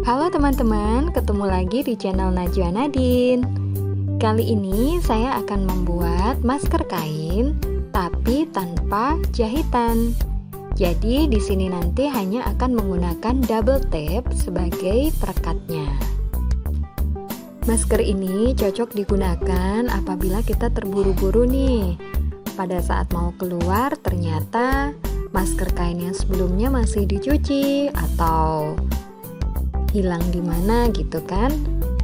Halo teman-teman, ketemu lagi di channel Najwa Nadine. Kali ini saya akan membuat masker kain, tapi tanpa jahitan. Jadi di sini nanti hanya akan menggunakan double tape sebagai perekatnya. Masker ini cocok digunakan apabila kita terburu-buru nih. Pada saat mau keluar ternyata masker kain yang sebelumnya masih dicuci atau hilang di mana gitu kan.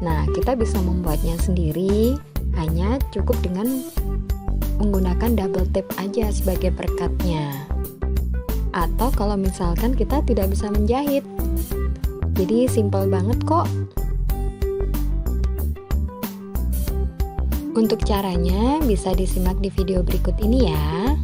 Nah, kita bisa membuatnya sendiri, hanya cukup dengan menggunakan double tape aja sebagai perekatnya. Atau kalau misalkan kita tidak bisa menjahit. Jadi simple banget kok. Untuk caranya bisa disimak di video berikut ini ya.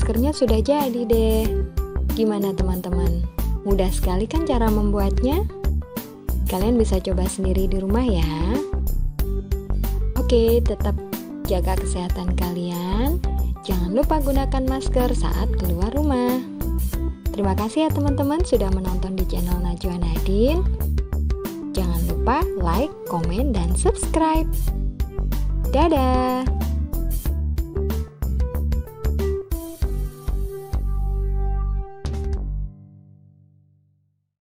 maskernya sudah jadi deh. Gimana teman-teman? Mudah sekali kan cara membuatnya? Kalian bisa coba sendiri di rumah ya. Oke, tetap jaga kesehatan kalian. Jangan lupa gunakan masker saat keluar rumah. Terima kasih ya teman-teman sudah menonton di channel Najwa Nadine. Jangan lupa like, komen, dan subscribe. Dadah!